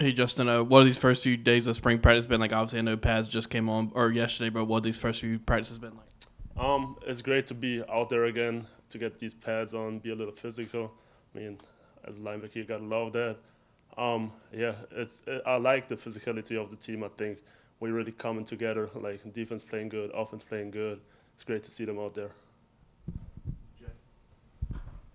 Hey, Justin, what have these first few days of spring practice been like? Obviously, I know Paz just came on, or yesterday, but what have these first few practices been like? It's great to be out there again, to get these pads on, be a little physical. I mean, as a linebacker, you gotta love that. I like the physicality of the team. I think we're really coming together. Like defense playing good, offense playing good. It's great to see them out there.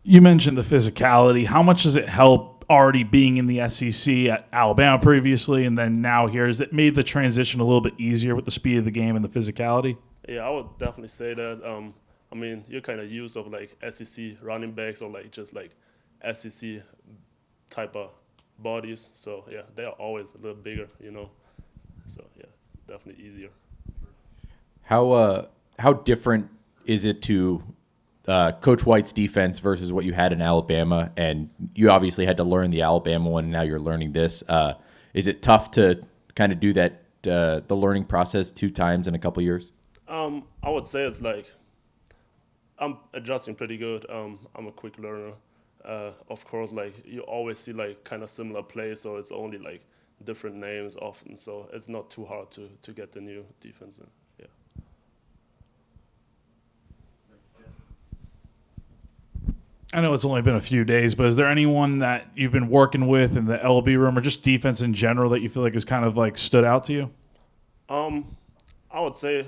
You mentioned the physicality. How much does it help already being in the SEC at Alabama previously and then now here? Has it made the transition a little bit easier with the speed of the game and the physicality? Yeah, I would definitely say that. I mean, you're kind of used of like SEC running backs or like just like SEC type of bodies. So yeah, they are always a little bigger. So yeah, it's definitely easier. How different is it to Coach White's defense versus what you had in Alabama? And you obviously had to learn the Alabama one, and now you're learning this. Is it tough to kind of do that the learning process 2 times in a couple years? I would say it's like I'm adjusting pretty good. I'm a quick learner. Of course, like you always see like kind of similar plays, so it's only like different names often. So it's not too hard to get the new defense in. Yeah. I know it's only been a few days, but is there anyone that you've been working with in the LB room or just defense in general that you feel like has kind of like stood out to you? I would say,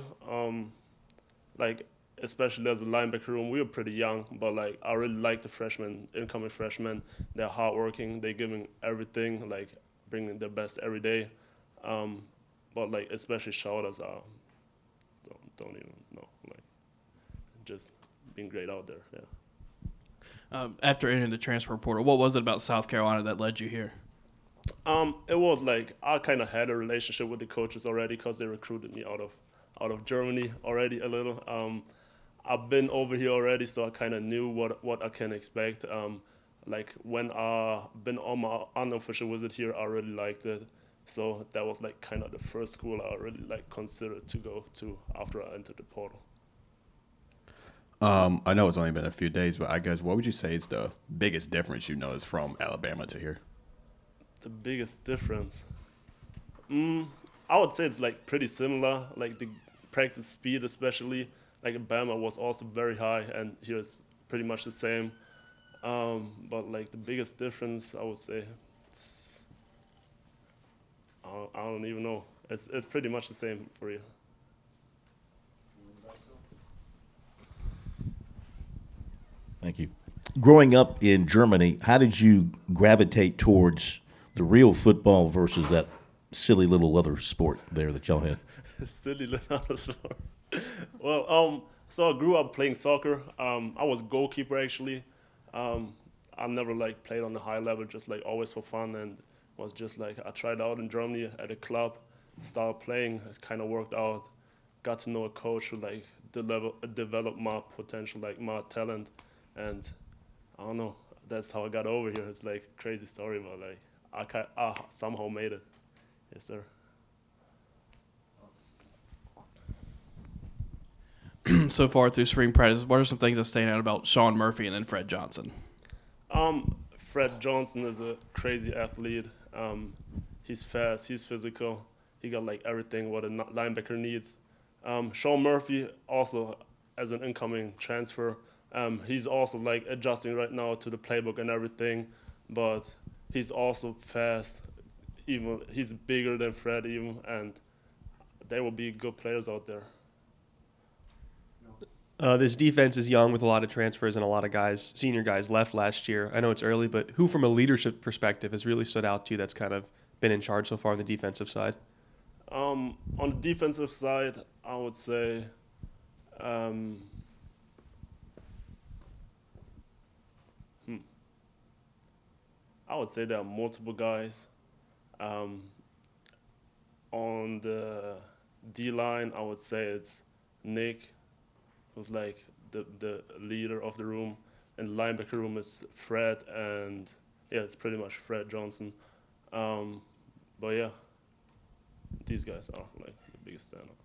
like, especially as a linebacker room, we were pretty young, but like I really like the freshmen, incoming freshmen. They're hardworking. They're giving everything, like bringing their best every day. But like especially shoutouts are don't even know, like just being great out there. Yeah. After entering the transfer portal, what was it about South Carolina that led you here? It was like I kind of had a relationship with the coaches already because they recruited me out of Germany already a little. I've been over here already, so I kind of knew what I can expect. Like when I been on my unofficial visit here, I really liked it. So that was like kind of the first school I really like considered to go to after I entered the portal. I know it's only been a few days, but I guess what would you say is the biggest difference you noticed from Alabama to here? The biggest difference, I would say it's like pretty similar. Like the practice speed, especially like in Bama was also very high, and here it's pretty much the same. But like the biggest difference, I would say, I don't even know. It's pretty much the same for you. Thank you. Growing up in Germany, how did you gravitate towards the real football versus that silly little other sport there that y'all had? Silly little sport. Well, so I grew up playing soccer. I was goalkeeper actually. I never like played on the high level, just like always for fun, and was just like I tried out in Germany at a club, started playing, it kind of worked out. Got to know a coach who like developed my potential, like my talent, and I don't know. That's how I got over here. It's like a crazy story, but like I somehow made it. Yes, sir. So far through spring practice, what are some things that stand out about Sean Murphy and then Fred Johnson? Fred Johnson is a crazy athlete. He's fast. He's physical. He got like everything what a linebacker needs. Sean Murphy also as an incoming transfer. He's also like adjusting right now to the playbook and everything, but he's also fast. Even he's bigger than Fred even, and they will be good players out there. This defense is young with a lot of transfers and a lot of guys, senior guys, left last year. I know it's early, but who from a leadership perspective has really stood out to you that's kind of been in charge so far on the defensive side? On the defensive side, I would say there are multiple guys. On the D-line, I would say it's Nick, who's like the leader of the room. And the linebacker room is Fred, and yeah, it's pretty much Fred Johnson. But yeah, these guys are like the biggest standouts.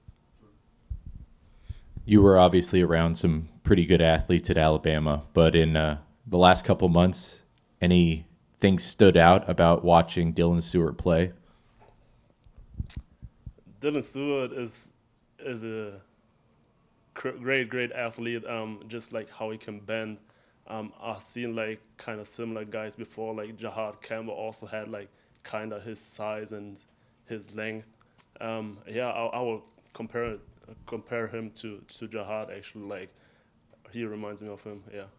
You were obviously around some pretty good athletes at Alabama, but in the last couple months, anything things stood out about watching Dylan Stewart play? Dylan Stewart is a great athlete. Just like how he can bend. I've seen like kind of similar guys before. Like Jahad Campbell also had like kind of his size and his length. I will compare him to Jahad actually. Like he reminds me of him. Yeah.